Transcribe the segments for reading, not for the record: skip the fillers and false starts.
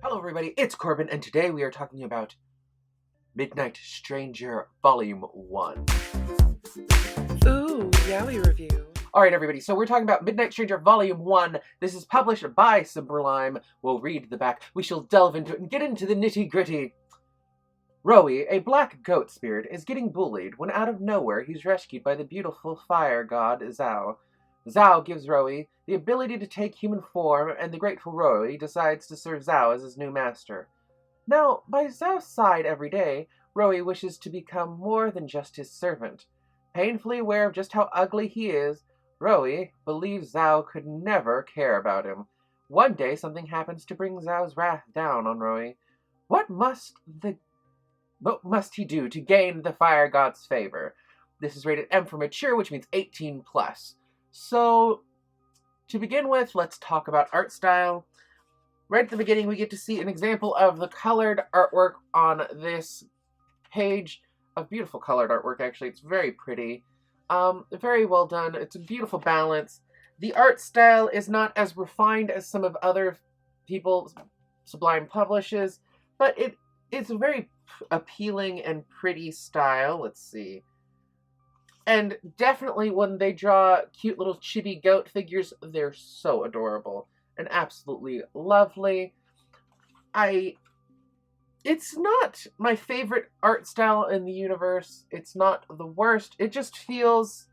Hello everybody, it's Corbin, and today we are talking about Midnight Stranger Volume 1. Ooh, Yaoi review. Alright everybody, so we're talking about Midnight Stranger Volume 1. This is published by Sublime. We'll read the back. We shall delve into it and get into the nitty-gritty. Reveiw, a black goat spirit, is getting bullied when out of nowhere he's rescued by the beautiful fire god Zao. Zao gives Reveiw the ability to take human form, and the grateful Reveiw decides to serve Zao as his new master. Now, by Zao's side every day, Reveiw wishes to become more than just his servant. Painfully aware of just how ugly he is, Reveiw believes Zao could never care about him. One day, something happens to bring Zao's wrath down on Reveiw. What must he do to gain the fire god's favor? This is rated M for mature, which means 18+. So, to begin with, let's talk about art style. Right at the beginning, we get to see an example of the colored artwork on this page. A beautiful colored artwork, actually. It's very pretty. Very well done. It's a beautiful balance. The art style is not as refined as some of other people Sublime publishes, but it's a very appealing and pretty style. Let's see. And definitely when they draw cute little chibi goat figures, they're so adorable and absolutely lovely. It's not my favorite art style in the universe. It's not the worst. It just feels...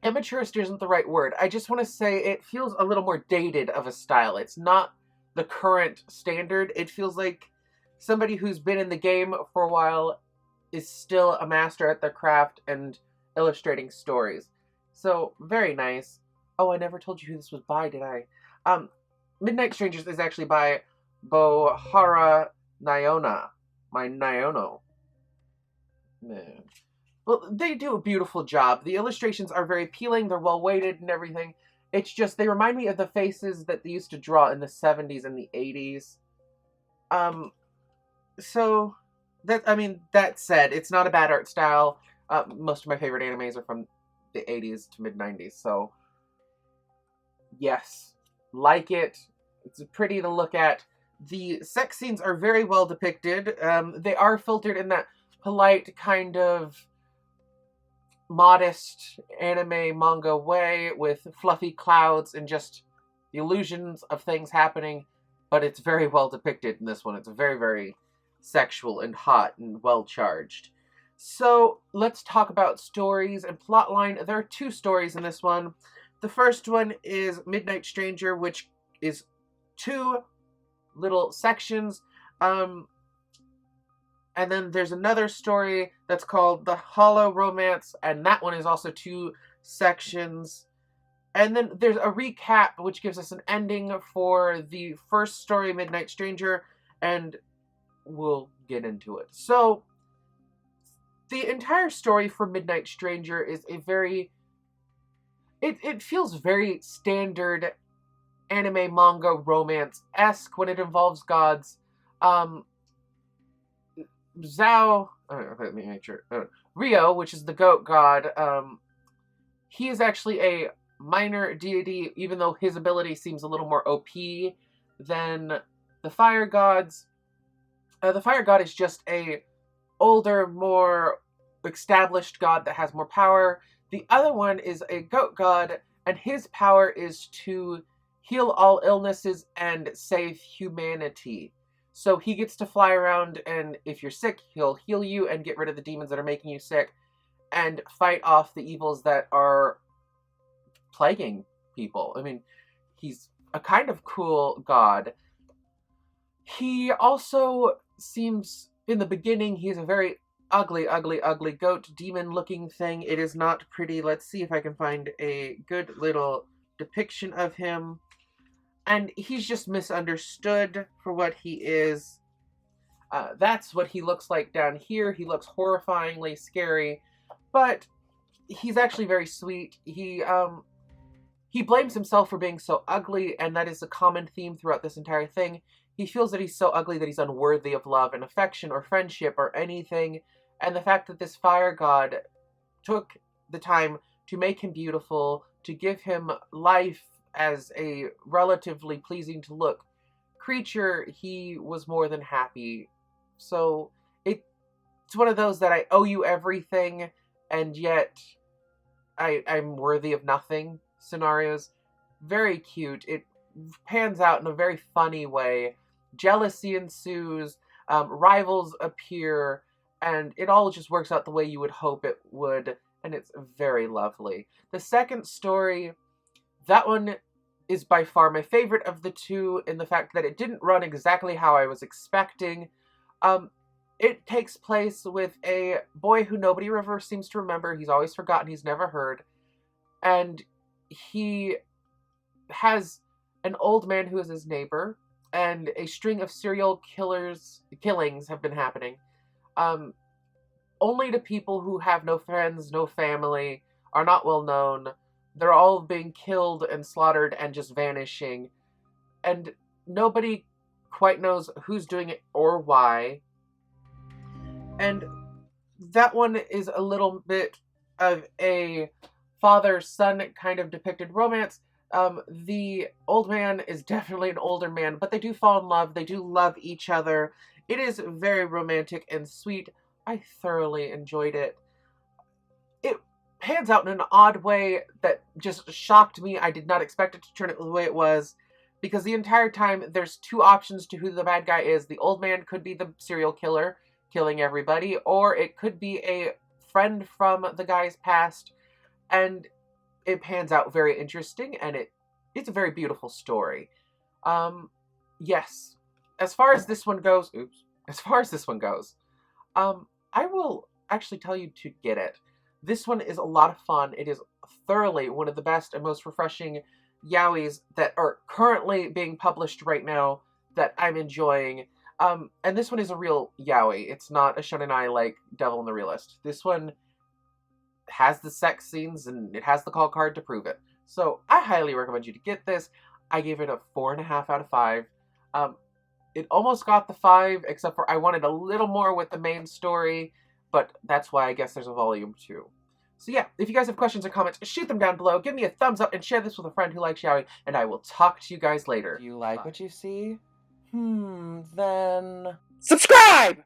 Amateurist isn't the right word. I just want to say it feels a little more dated of a style. It's not the current standard. It feels like somebody who's been in the game for a while is still a master at their craft and illustrating stories. So, very nice. Oh, I never told you who this was by, did I? Midnight Strangers is actually by Bohra Naono. Well, they do a beautiful job. The illustrations are very appealing. They're well weighted and everything. It's just, they remind me of the faces that they used to draw in the 70s and the 80s. So, that said, it's not a bad art style. Most of my favorite animes are from the 80s to mid-90s, so yes, like it. It's pretty to look at. The sex scenes are very well depicted. They are filtered in that polite kind of modest anime manga way with fluffy clouds and just the illusions of things happening, but it's very well depicted in this one. It's very, very sexual and hot and well charged. So let's talk about stories and plotline. There are two stories in this one. The first one is Midnight Stranger, which is two little sections. And then there's another story that's called The Hollow Romance, and that one is also two sections. And then there's a recap, which gives us an ending for the first story, Midnight Stranger, and we'll get into it. So, the entire story for Midnight Stranger is a very... It feels very standard anime manga romance-esque when it involves gods. Zao... let me make sure. Reveiw, which is the goat god, he is actually a minor deity, even though his ability seems a little more OP than the fire gods. The fire god is just a older, more established god that has more power. The other one is a goat god, and his power is to heal all illnesses and save humanity. So he gets to fly around, and if you're sick, he'll heal you and get rid of the demons that are making you sick, and fight off the evils that are plaguing people. I mean, he's a kind of cool god. He also seems, in the beginning, he's a very ugly goat demon-looking thing. It is not pretty. Let's see if I can find a good little depiction of him. And he's just misunderstood for what he is. That's what he looks like down here. He looks horrifyingly scary, but he's actually very sweet. He blames himself for being so ugly, and that is a common theme throughout this entire thing. He feels that he's so ugly that he's unworthy of love and affection or friendship or anything, and the fact that this fire god took the time to make him beautiful, to give him life as a relatively pleasing to look creature, he was more than happy. So it's one of those that I owe you everything, and yet I'm worthy of nothing scenarios. Very cute. It pans out in a very funny way. Jealousy ensues, rivals appear, and it all just works out the way you would hope it would, and it's very lovely. The second story, that one is by far my favorite of the two in the fact that it didn't run exactly how I was expecting. It takes place with a boy who nobody ever seems to remember. He's always forgotten. He's never heard. And he has an old man who is his neighbor, and a string of serial killings have been happening. Only to people who have no friends, no family, are not well known. They're all being killed and slaughtered and just vanishing. And nobody quite knows who's doing it or why. And that one is a little bit of a father-son kind of depicted romance. The old man is definitely an older man, but they do fall in love. They do love each other. It is very romantic and sweet. I thoroughly enjoyed it. It pans out in an odd way that just shocked me. I did not expect it to turn out the way it was, because the entire time there's two options to who the bad guy is. The old man could be the serial killer, killing everybody, or it could be a friend from the guy's past, and it pans out very interesting, and it's a very beautiful story. Yes. As far as this one goes, I will actually tell you to get it. This one is a lot of fun. It is thoroughly one of the best and most refreshing yaois that are currently being published right now that I'm enjoying. And this one is a real yaoi. It's not a shonenai like Devil and the Realist. This one has the sex scenes, and it has the call card to prove it. So I highly recommend you to get this. I gave it a 4.5 out of 5. It almost got the 5, except for I wanted a little more with the main story, but that's why I guess there's a volume 2. So yeah, if you guys have questions or comments, shoot them down below, give me a thumbs up, and share this with a friend who likes yaoi, and I will talk to you guys later. Do you like what you see? Then... subscribe!